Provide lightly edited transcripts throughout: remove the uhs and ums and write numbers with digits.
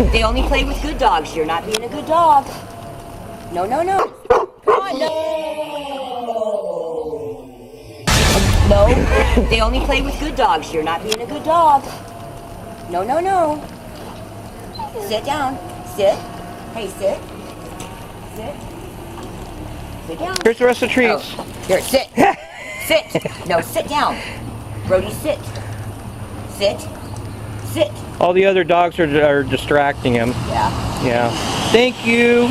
They only play with good dogs. You're not being a good dog. No, no, no. Come on, no. No, they only play with good dogs. You're not being a good dog. No, no, no. Sit down. Sit. Hey, sit. Sit. Sit down. Here's the rest of the treats. Oh. Here, sit. Sit. No, sit down. Brody, sit. Sit. Sit. All the other dogs are distracting him. Yeah. Yeah. Thank you.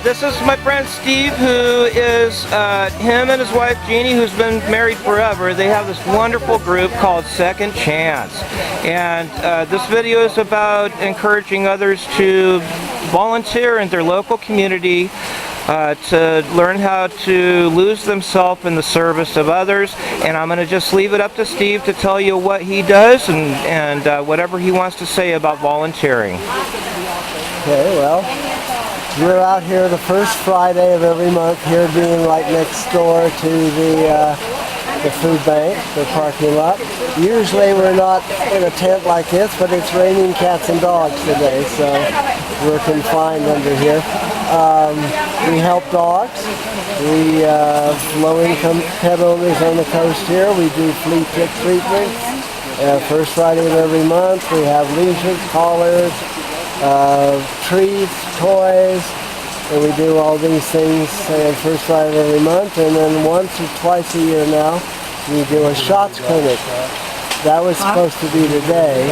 This is my friend Steve, who is him and his wife Jeannie, who's been married forever. They have this wonderful group called Second Chance, and this video is about encouraging others to volunteer in their local community to learn how to lose themselves in the service of others. And I'm going to just leave it up to Steve to tell you what he does and whatever he wants to say about volunteering. Okay, well, we're out here the first Friday of every month, here being right next door to the food bank, the parking lot. Usually we're not in a tent like this, but it's raining cats and dogs today, so we're confined under here. We help dogs. We low-income pet owners on the coast here. We do flea tick treatments. First Friday of every month, we have leashes, collars, treats, toys, and we do all these things first Friday of every month. And then once or twice a year now, we do a shots clinic. That was supposed to be today,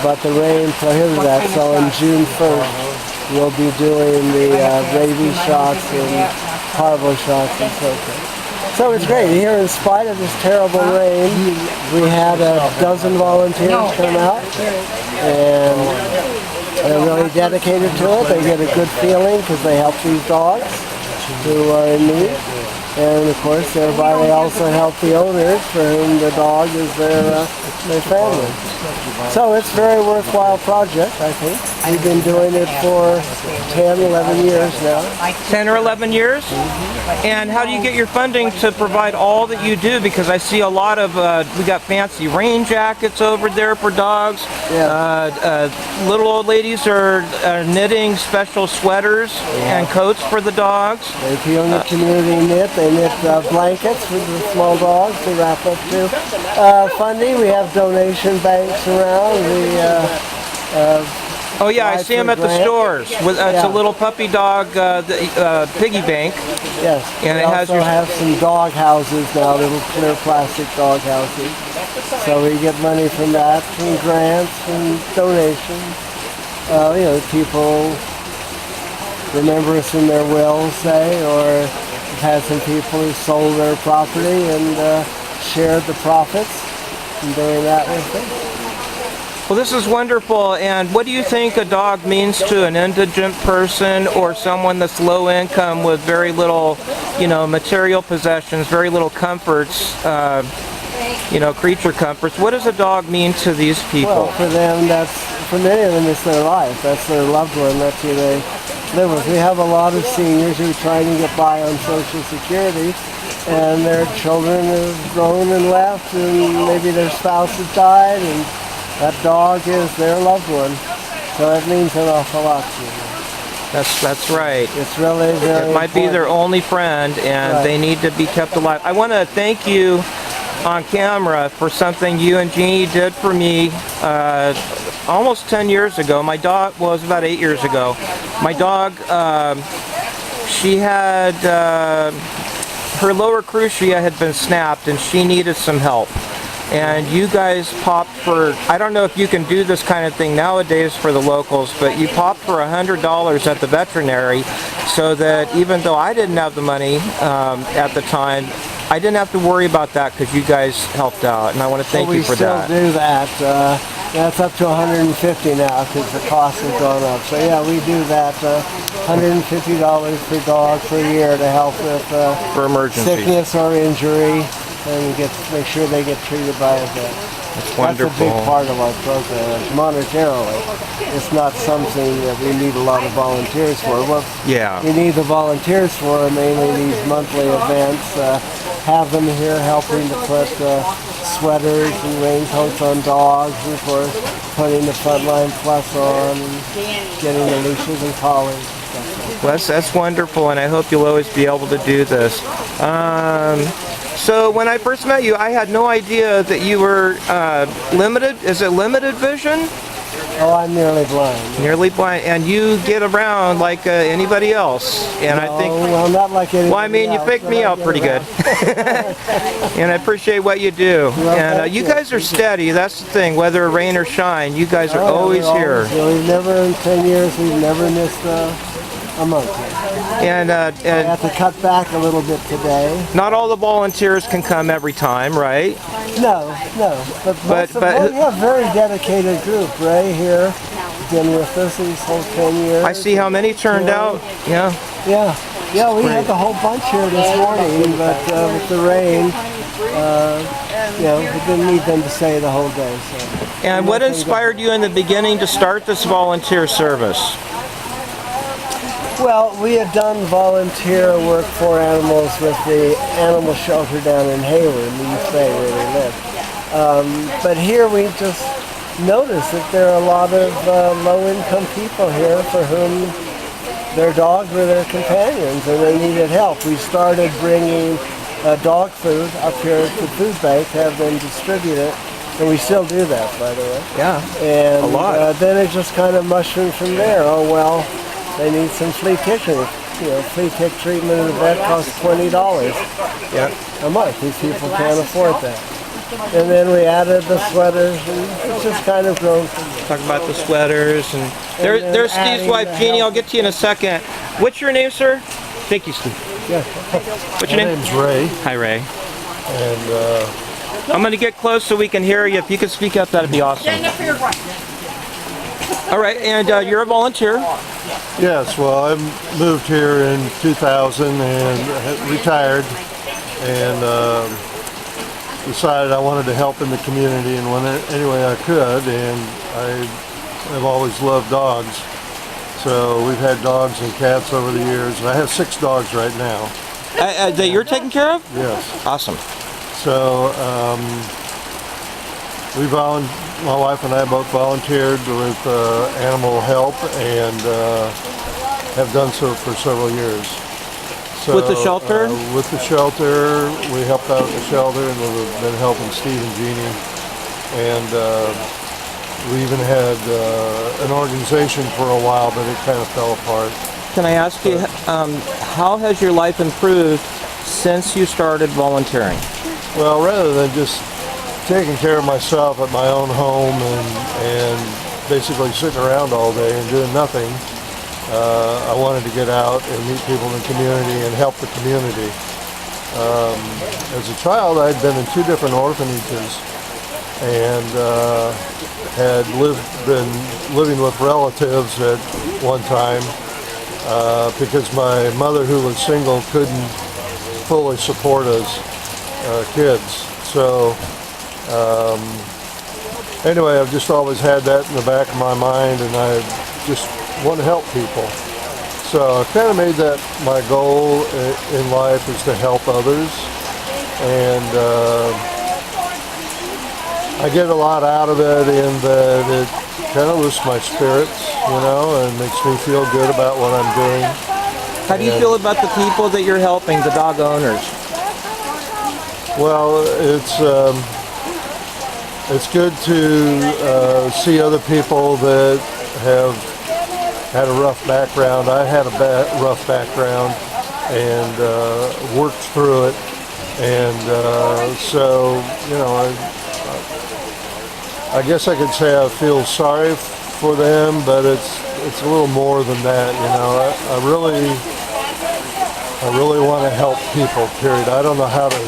but the rain prohibited that, so on June 1st, we'll be doing the rabies shots and parvo shots and so forth. So it's great. Here, in spite of this terrible rain, we had a dozen volunteers come out, and they're really dedicated to it. They get a good feeling because they help these dogs who are in need. And of course, thereby they also help the owners for whom the dog is their family. So it's a very worthwhile project, I think. We've been doing it for 10, 11 years now. 10 or 11 years? And how do you get your funding to provide all that you do? Because I see a lot of, we got fancy rain jackets over there for dogs. Yeah. Little old ladies are knitting special sweaters and coats for the dogs. They feel the community knit. They knit blankets for the small dogs to wrap up to. Funding, we have donation banks around. Oh yeah, I see them at the stores. It's a little puppy dog piggy bank. Yes, and we also have some dog houses now, little clear plastic dog houses. So we get money from that, from grants and donations. People remember us in their wills, say, or we've had some people who sold their property and shared the profits and doing that with them. Well, this is wonderful. And what do you think a dog means to an indigent person or someone that's low income with very little, material possessions, very little comforts, creature comforts? What does a dog mean to these people? Well, for them, for many of them, it's their life. That's their loved one. That's who they live with. We have a lot of seniors who are trying to get by on Social Security, and their children have grown and left, and maybe their spouse has died, and that dog is their loved one, so it means an awful lot to them. That's right. It's really very It might be their only friend, and they need to be kept alive. I want to thank you on camera for something you and Jeannie did for me almost 10 years ago. My dog, well, it was about 8 years ago. My dog, she had, her lower crucia had been snapped, and she needed some help. And you guys popped for, I don't know if you can do this kind of thing nowadays for the locals, but you popped for $100 at the veterinary so that even though I didn't have the money at the time, I didn't have to worry about that because you guys helped out, and I want to thank you for that. We still do that. That's up to $150 now because the cost has gone up. So yeah, we do that. $150 per dog per year to help with For emergencies. sickness or injury, and make sure they get treated by a vet. That's wonderful. That's a big part of our program. Monetarily, it's not something that we need a lot of volunteers for. What we need the volunteers for are mainly these monthly events. Have them here helping to put sweaters and raincoats on dogs, and of course putting the Frontline Plus on and getting the leashes and collars and stuff. Well, that's wonderful, and I hope you'll always be able to do this. So when I first met you, I had no idea that you were limited. Is it limited vision? Oh, I'm nearly blind. Nearly blind, and you get around like anybody else. And I think, well, not like anybody well, I mean, you picked me out pretty good, and I appreciate what you do. And you guys are steady. That's the thing. Whether rain or shine, you guys are always here. We've never, in 10 years, we've never missed a month. And I have to cut back a little bit today. Not all the volunteers can come every time, right? No. But we have a very dedicated group. Ray here, been with us these whole 10 years. I see how many turned out. Yeah. Yeah, we had the whole bunch here this morning, but with the rain, we didn't need them to stay the whole day. So. And what inspired you in the beginning to start this volunteer service? Well, we had done volunteer work for animals with the animal shelter down in Hayward, in the East Bay where we live. But here we just noticed that there are a lot of low-income people here for whom their dogs were their companions and they needed help. We started bringing dog food up here at the food bank, have them distribute it, and we still do that, by the way. Yeah, and a lot. Then it just kind of mushroomed from there. Oh, well, they need some flea tickling. Flea tick treatment at a vet costs $20 a month. These people can't afford that. And then we added the sweaters, and it's just kind of grown from there. Talk about the sweaters, and there's Steve's wife, Jeannie. I'll get to you in a second. What's your name, sir? Thank you, Steve. Yeah. What's your name? My name's Ray. Hi, Ray. And I'm going to get close so we can hear you. If you could speak up, that'd be awesome. All right, and you're a volunteer. yes, well, I moved here in 2000 and retired, and decided I wanted to help in the community in any way I could, and I've always loved dogs. So we've had dogs and cats over the years, and I have 6 dogs right now. That you're taking care of? Yes. Awesome. So my wife and I both volunteered with animal help and have done so for several years. So, with the shelter? With the shelter, we helped out at the shelter, and we've been helping Steve and Jeannie. And we even had an organization for a while, but it kind of fell apart. Can I ask you, how has your life improved since you started volunteering? Well, rather than just taking care of myself at my own home and basically sitting around all day and doing nothing, I wanted to get out and meet people in the community and help the community. As a child, I'd been in 2 different orphanages and had been living with relatives at one time because my mother, who was single, couldn't fully support us kids. So anyway, I've just always had that in the back of my mind, and I just want to help people. So I kind of made that my goal in life, is to help others, and I get a lot out of it in that it kind of lifts my spirits, and makes me feel good about what I'm doing. How do you feel about the people that you're helping, the dog owners? Well, it's good to see other people that have had a rough background. I had a rough background and worked through it, and so I guess I could say I feel sorry for them, but it's a little more than that. I really I really want to help people, period. I don't know how to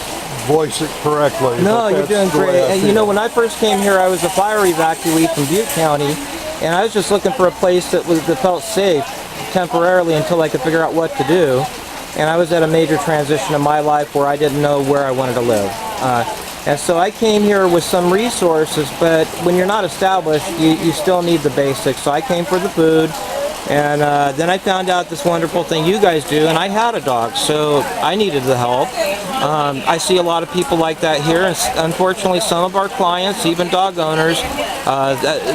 voice it correctly. No, but you're that's doing the way great. I And you feel. know, when I first came here, I was a fire evacuee from Butte County, and I was just looking for a place that felt safe temporarily until I could figure out what to do. And I was at a major transition in my life where I didn't know where I wanted to live. And so I came here with some resources, but when you're not established, you still need the basics. So I came for the food, and then I found out this wonderful thing you guys do, and I had a dog, so I needed the help. I see a lot of people like that here, and unfortunately some of our clients, even dog owners,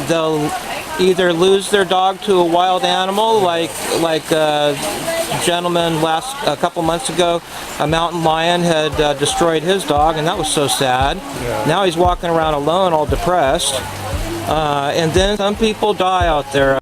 they'll either lose their dog to a wild animal, like a gentleman a couple months ago, a mountain lion had destroyed his dog, and that was so sad. Yeah. Now he's walking around alone, all depressed. And then some people die out there.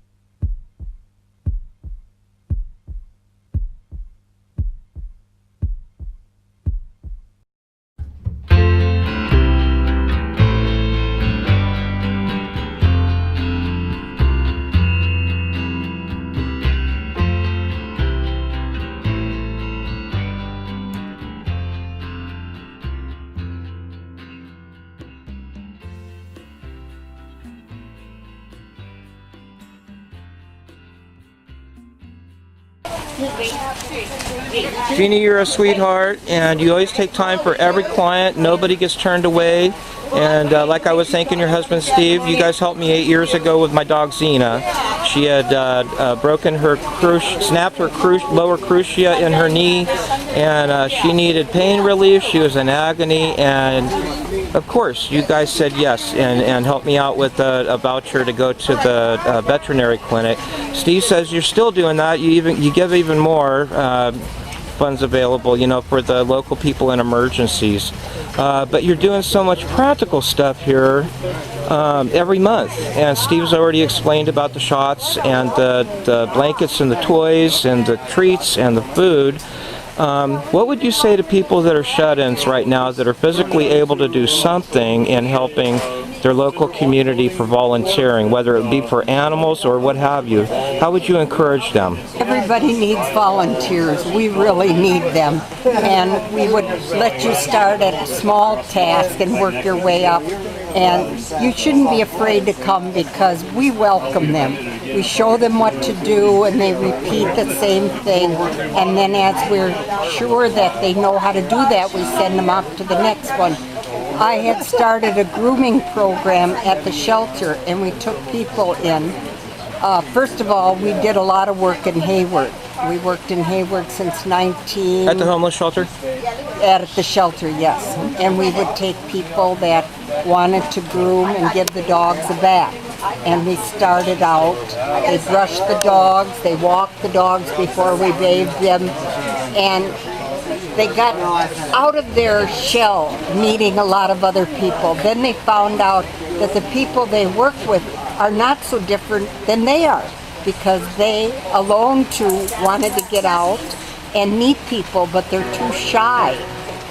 Jeannie, you're a sweetheart, and you always take time for every client. Nobody gets turned away. And like I was thanking your husband, Steve, you guys helped me 8 years ago with my dog, Xena. She had broken her snapped her lower crucia in her knee, and she needed pain relief. She was in agony, and of course, you guys said yes and helped me out with a voucher to go to the veterinary clinic. Steve says you're still doing that. You give even more funds available, you know, for the local people in emergencies. But you're doing so much practical stuff here every month. And Steve's already explained about the shots and the blankets and the toys and the treats and the food. What would you say to people that are shut-ins right now that are physically able to do something in helping their local community for volunteering, whether it be for animals or what have you? How would you encourage them? Everybody needs volunteers. We really need them. And we would let you start at a small task and work your way up. And you shouldn't be afraid to come because we welcome them. We show them what to do and they repeat the same thing. And then as we're sure that they know how to do that, we send them up to the next one. I had started a grooming program at the shelter and we took people in. First of all, we did a lot of work in Hayward. We worked in Hayward since 19... At the homeless shelter? At the shelter, yes. And we would take people that wanted to groom and give the dogs a bath. And we started out, they brushed the dogs, they walked the dogs before we bathed them, and they got out of their shell meeting a lot of other people. Then they found out that the people they work with are not so different than they are, because they alone too wanted to get out and meet people, but they're too shy.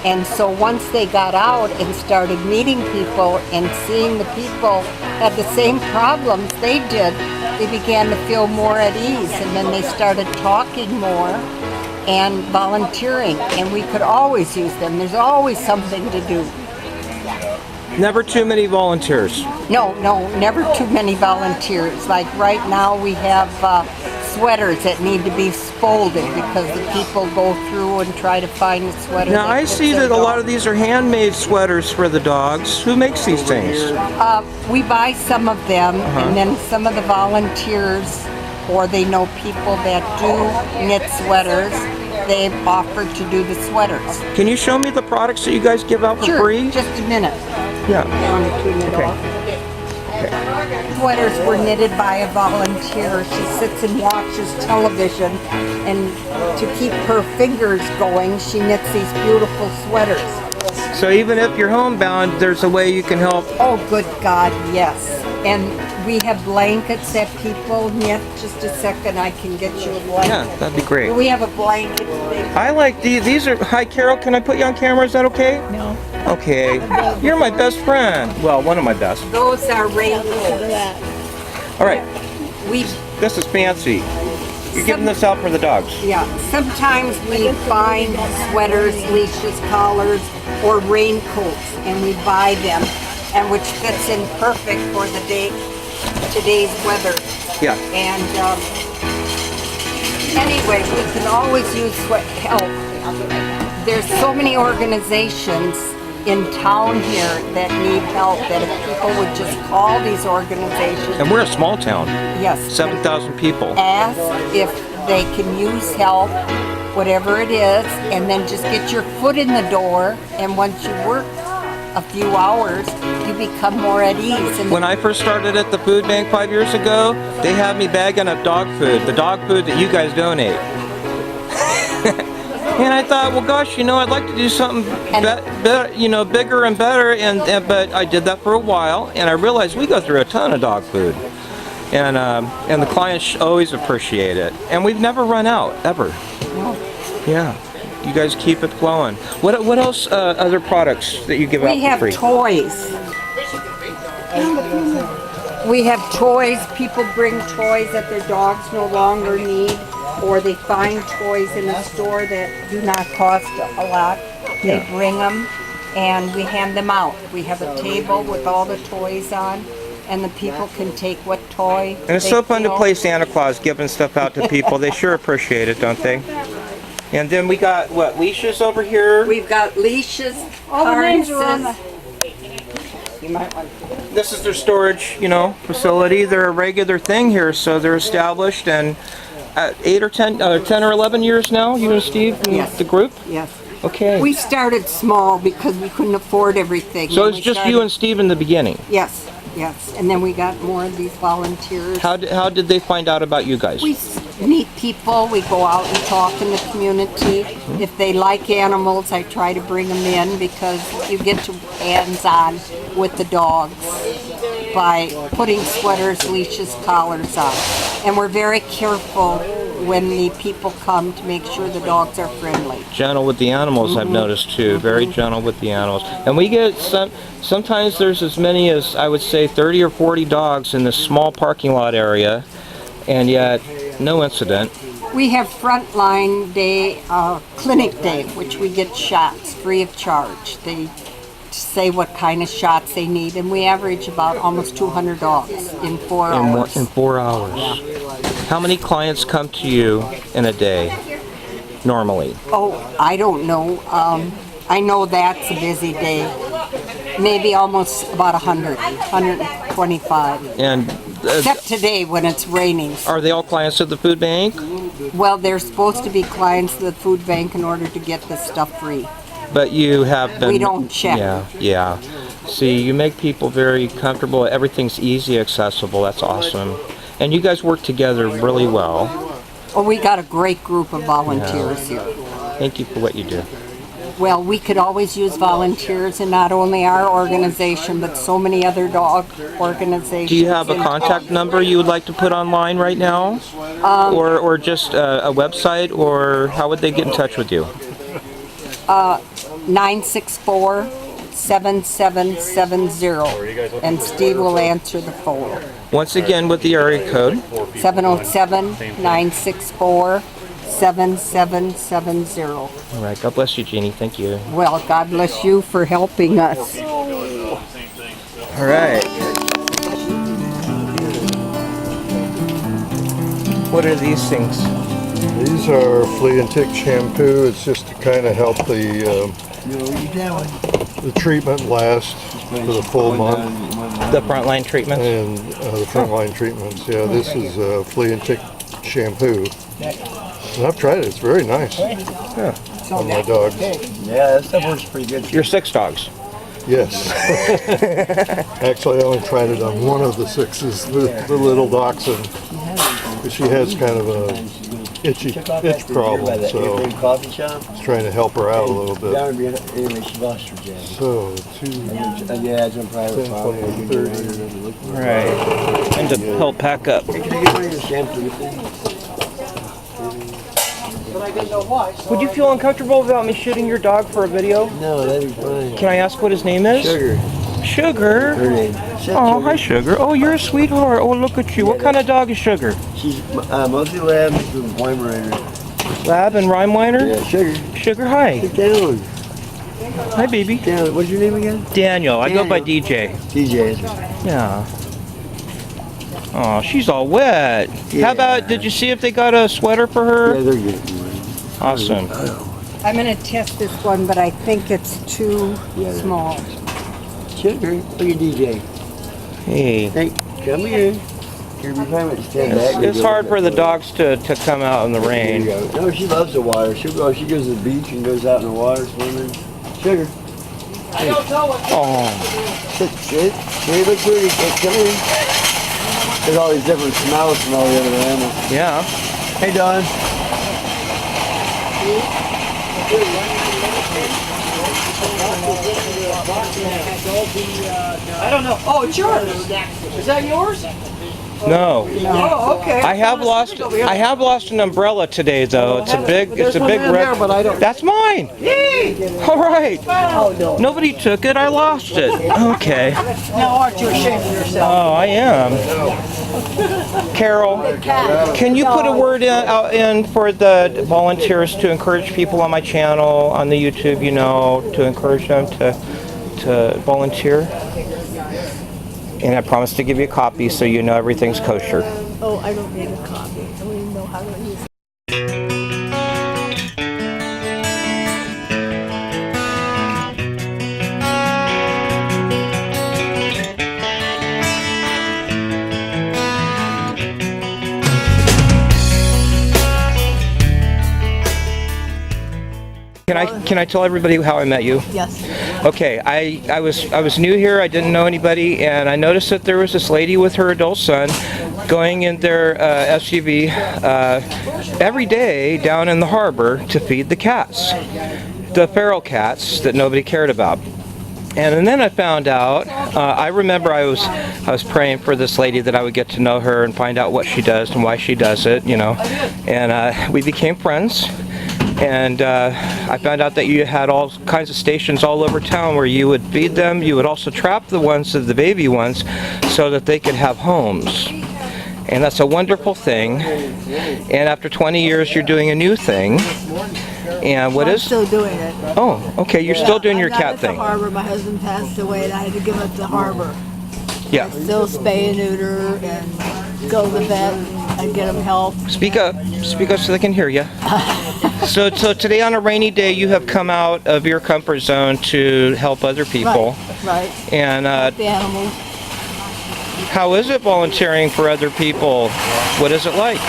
And so once they got out and started meeting people and seeing the people had the same problems they did, they began to feel more at ease, and then they started talking more and volunteering, and we could always use them. There's always something to do. Never too many volunteers. No, never too many volunteers. Like right now we have sweaters that need to be folded because the people go through and try to find the sweater. Now I see that a lot of these are handmade sweaters for the dogs. Who makes these things? We buy some of them, and then some of the volunteers, or they know people that do knit sweaters, they've offered to do the sweaters. Can you show me the products that you guys give out for free? Just a minute. Yeah. Sweaters were knitted by a volunteer. She sits and watches television, and to keep her fingers going, she knits these beautiful sweaters. So even if you're homebound, there's a way you can help. Oh, good God, yes. And we have blankets that people knit. Just a second, I can get you a blanket. Yeah, that'd be great. We have a blanket. I like these. These are, hi Carol, can I put you on camera? Is that okay? No. Okay. You're my best friend. Well, one of my best. Those are raincoats. All right. We This is fancy. You're giving this out for the dogs. Yeah, sometimes we find sweaters, leashes, collars, or raincoats, and we buy them, and which fits in perfect for the today's weather. Yeah. And anyway, we can always use help. There's so many organizations in town here that need help, that if people would just call these organizations. And we're a small town. Yes. 7,000 people. Ask if they can use help, whatever it is, and then just get your foot in the door, and once you work a few hours, you become more at ease. And when I first started at the food bank 5 years ago, they had me bagging up dog food, the dog food that you guys donate. And I thought, well, gosh, I'd like to do something bigger and better. But I did that for a while, and I realized we go through a ton of dog food, and the clients always appreciate it. And we've never run out ever. Yeah, you guys keep it flowing. What else? Other products that you give out for free? We have toys. We have toys. People bring toys that their dogs no longer need, or they find toys in a store that do not cost a lot. They bring them, and we hand them out. We have a table with all the toys on, and the people can take what toy. And it's so fun to play Santa Claus, giving stuff out to people. They sure appreciate it, don't they? And then we got, what, leashes over here? We've got leashes, harnesses. You might want to. This is their storage, facility. They're a regular thing here, so they're established, and 10 or 11 years now, you and Steve, and the group? Yes. Okay. We started small because we couldn't afford everything. So it's just you and Steve in the beginning? Yes, yes. And then we got more of these volunteers. How did they find out about you guys? We meet people, we go out and talk in the community. If they like animals, I try to bring them in, because you get your hands-on with the dogs by putting sweaters, leashes, collars on. And we're very careful when the people come to make sure the dogs are friendly. Gentle with the animals, I've noticed too. Very gentle with the animals. And we get sometimes there's as many as, I would say, 30 or 40 dogs in this small parking lot area, and yet no incident. We have frontline day, clinic day, which we get shots free of charge. They say what kind of shots they need, and we average about almost 200 dogs in 4 hours. In 4 hours. How many clients come to you in a day, normally? Oh, I don't know. I know that's a busy day. Maybe almost about 100, 125. And except today when it's raining. Are they all clients of the food bank? Well, they're supposed to be clients of the food bank in order to get this stuff free. But you have been... We don't check. Yeah. See, you make people very comfortable. Everything's easy accessible. That's awesome. And you guys work together really well. Oh, we got a great group of volunteers here. Thank you for what you do. Well, we could always use volunteers in not only our organization, but so many other dog organizations. Do you have a contact number you would like to put online right now? Or just a website, or how would they get in touch with you? 964-7770, and Steve will answer the phone. Once again, with the area code? 707-964-7770. All right, God bless you, Jeannie. Thank you. Well, God bless you for helping us. All right. What are these things? These are flea and tick shampoo. It's just to kind of help the treatment last for the full month. The frontline treatments? And the frontline treatments, yeah. This is flea and tick shampoo. And I've tried it. It's very nice. Yeah. On my dogs. Yeah, that stuff works pretty good. Your 6 dogs? Yes. Actually, I only tried it on one of the 6s, the little dachshund. She has kind of a itch problem, so I was trying to help her out a little bit. So, 10, 20, 30. Right. And to help pack up. Would you feel uncomfortable about me shooting your dog for a video? No, that'd be fine. Can I ask what his name is? Sugar. Sugar? Her name. Oh, hi, Sugar. Oh, you're a sweetheart. Oh, look at you. What kind of dog is Sugar? She's mostly lab with Weimaraner. Lab and Rhinewiner? Yeah, Sugar. Sugar, hi. Sit down. Hi, baby. Down. What's your name again? Daniel. I go by DJ. DJ. Yeah. Oh, she's all wet. Yeah. How about, did you see if they got a sweater for her? Yeah, they're getting one. Awesome. I'm going to test this one, but I think it's too small. Sugar, look at DJ. Hey. Hey, come here. Here, we probably might stand back. It's hard for the dogs to come out in the There rain. you go. No, she loves the water. She goes to the beach and goes out in the water swimming. Sugar. Hey. Oh. Sit. Hey, look pretty. Hey, come here. There's all these different smells from all the other animals. Yeah. Hey, Don. I don't know. Oh, it's yours. Is that yours? No. Oh, okay. I have lost an umbrella today though. It's a big wreck. but I don't. That's mine. All right. Oh, no. Nobody took it. I lost it. Okay. Now, aren't you ashamed of yourself? Oh, I am. Carol, can you put a word out in for the volunteers to encourage people on my channel, on the YouTube, you know, to encourage them to volunteer? And I promise to give you a copy so you know everything's kosher. Oh, I don't need a copy. I don't even know how to use it. Can I tell everybody how I met you? Yes. Okay, I was new here. I didn't know anybody, and I noticed that there was this lady with her adult son going in their SUV every day down in the harbor to feed the cats, the feral cats that nobody cared about. And then I found out. I remember I was praying for this lady that I would get to know her and find out what she does and why she does it, you know. And we became friends. And I found out that you had all kinds of stations all over town where you would feed them. You would also trap the baby ones, so that they could have homes. And that's a wonderful thing. And after 20 years, you're doing a new thing. And what I'm is? still doing it. Oh, okay. You're still doing your cat thing. I'm not at the harbor. My husband passed away, and I had to give up the harbor. Yeah. Still spay and neuter and go to the vet and get them help. Speak up so they can hear you. So today on a rainy day, you have come out of your comfort zone to help other people. Right. And The animals. how is it volunteering for other people? What is it like?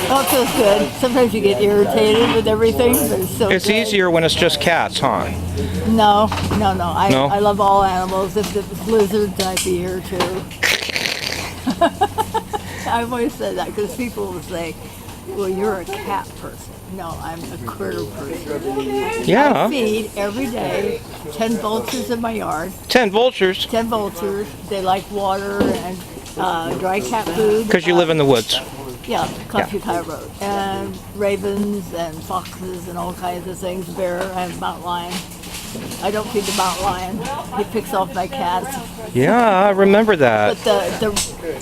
Oh, it feels good. Sometimes you get irritated with everything, but it's so It's good. easier when it's just cats, huh? No. No? I love all animals. If it was lizards, I'd be here too. I've always said that because people will say, well, you're a cat person. No, I'm a critter person. Yeah. I feed every day 10 vultures in my yard. 10 vultures. 10 vultures. They like water and dry cat food. Because you live in the woods. Yeah, Country High Road. And ravens and foxes and all kinds of things. Bear, I have mountain lion. I don't feed the mountain lion. He picks off my cats. Yeah, I remember that. But the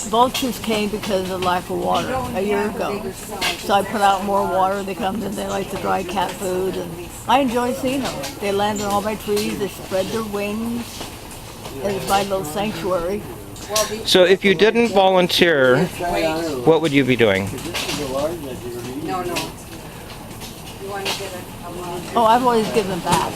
vultures came because of lack of water a year ago. So I put out more water. They come and they like the dry cat food. And I enjoy seeing them. They land on all my trees. They spread their wings. And it's my little sanctuary. So if you didn't volunteer, what would you be doing? Oh, I've always given back.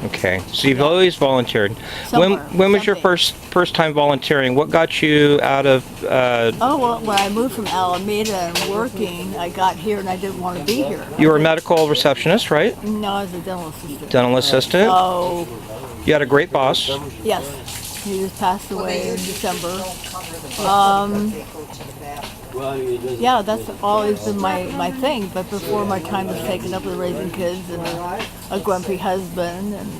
Okay, so you've always volunteered. Somewhere, When was your something. first time volunteering? What got you out of? Oh, well, when I moved from Alameda and working, I got here and I didn't want to be here. You were a medical receptionist, right? No, I was a dental assistant. Dental assistant. Oh, You had a great boss. yes. He just passed away in December. Yeah, that's always been my thing. But before my time was taken up with raising kids and a grumpy husband, and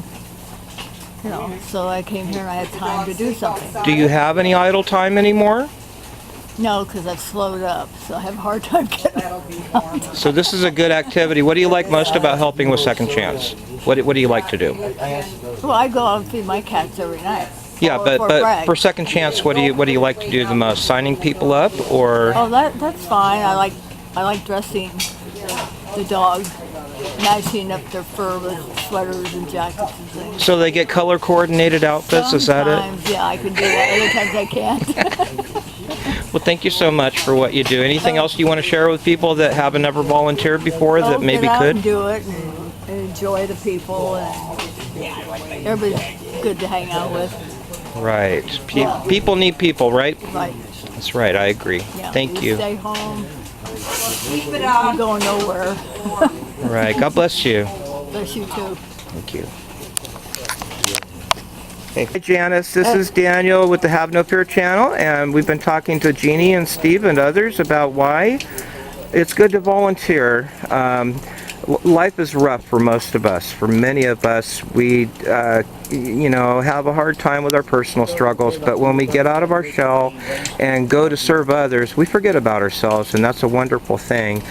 you know, so I came here and I had time to do something. Do you have any idle time anymore? No, because I've slowed up, so I have a hard time getting out. So this is a good activity. What do you like most about helping with Second Chance? What do you like to do? Well, I go out and feed my cats every night. Yeah, Fort but Bragg. for second chance, what do you like to do the most? Signing people up, or Oh, that's fine. I like dressing the dog, matching up their fur with sweaters and jackets and things. so they get color coordinated outfits? Is that it? Sometimes, yeah, I can do that. Other times I can't. Well, thank you so much for what you do. Anything else you want to share with people that haven't ever volunteered before that maybe get out could? and do it and enjoy the people, and everybody's good to hang out with. Right. People need people, right? Right. That's right. I agree. Yeah. Thank you. Stay home. I'm going nowhere. All right. God bless you. Bless you too. Thank you. Hey Janice, this is Daniel with the Have No Fear channel, and we've been talking to Jeannie and Steve and others about why it's good to volunteer. Life is rough for most of us. For many of us, we have a hard time with our personal struggles, but when we get out of our shell and go to serve others, we forget about ourselves, and that's a wonderful thing.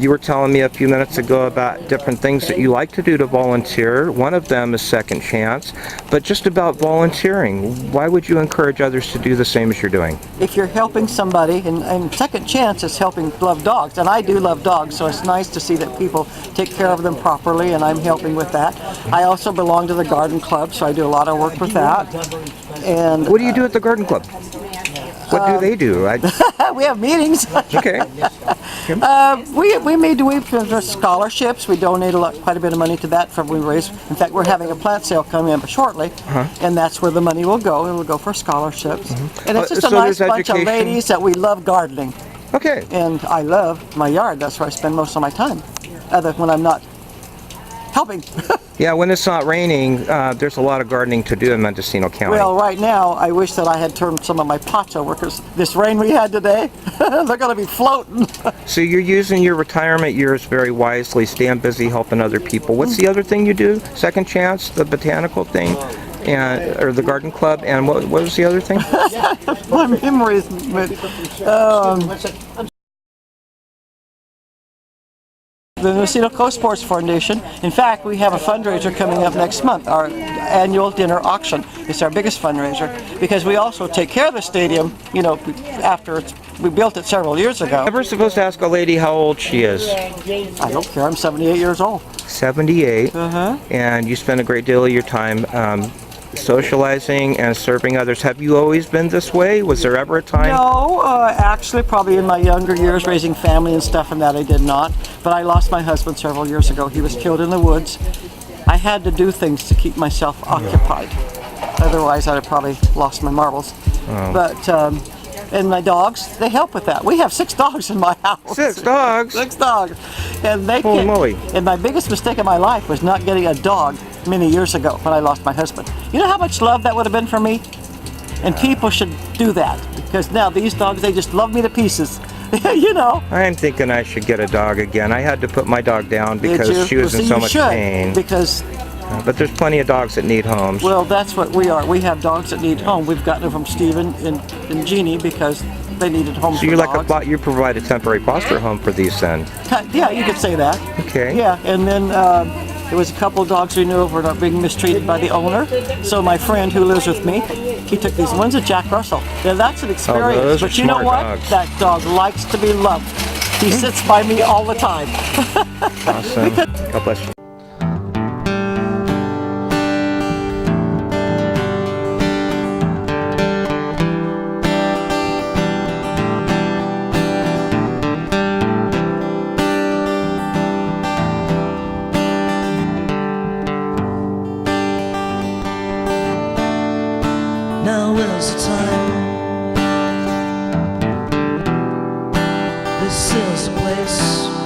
You were telling me a few minutes ago about different things that you like to do to volunteer. One of them is Second Chance, but just about volunteering, why would you encourage others to do the same as you're doing? If you're helping somebody, and Second Chance is helping love dogs, and I do love dogs, so it's nice to see that people take care of them properly, and I'm helping with that. I also belong to the garden club, so I do a lot of work with that. And What do you do at the garden club? What do they do? we have meetings. Okay. We for scholarships. We donate quite a bit of money to that from we raise. In fact, we're having a plant sale coming up shortly, and that's where the money will go. It will go for scholarships. And it's just a So nice there's bunch of education? ladies that we love gardening. Okay. And I love my yard. That's where I spend most of my time, other when I'm not helping. Yeah, when it's not raining, there's a lot of gardening to do in Mendocino County. Well, right now, I wish that I had turned some of my pots over because this rain we had today, they're going to be floating. So you're using your retirement years very wisely, staying busy helping other people. What's the other thing you do? Second Chance, the botanical thing, or the garden club, and what was the other thing? My memories. The Mendocino Coast Sports Foundation. In fact, we have a fundraiser coming up next month, our annual dinner auction. It's our biggest fundraiser because we also take care of the stadium, after we built it several years ago. Ever supposed to ask a lady how old she is? I don't care, I'm 78 years old. 78. And you spend a great deal of your time socializing and serving others. Have you always been this way? Was there ever a time? No, actually probably in my younger years raising family and stuff and that I did not. But I lost my husband several years ago. He was killed in the woods. I had to do things to keep myself occupied. Otherwise I'd have probably lost my marbles. But and my dogs, they help with that. We have 6 dogs in my house. 6 dogs? 6 dogs. And they Holy can, moly. And my biggest mistake in my life was not getting a dog many years ago when I lost my husband. You know how much love that would have been for me? And people should do that because now these dogs, they just love me to pieces. I'm thinking I should get a dog again. I had to put my dog down because she was in so much pain. Because But there's plenty of dogs that need homes. well, that's what we are. We have dogs that need home. We've gotten them from Stephen and Jeannie because they needed homes So you're for like dogs. you provide a temporary foster home for these then? Yeah, you could say that. Okay. Yeah, and then there was a couple of dogs we knew of were not being mistreated by the owner. So my friend who lives with me, he took these. One's a Jack Russell. Now that's an experience. those are But you know smart what? dogs. That dog likes to be loved. He sits by me all the time. Awesome. God bless you. Now is the time. This is the place.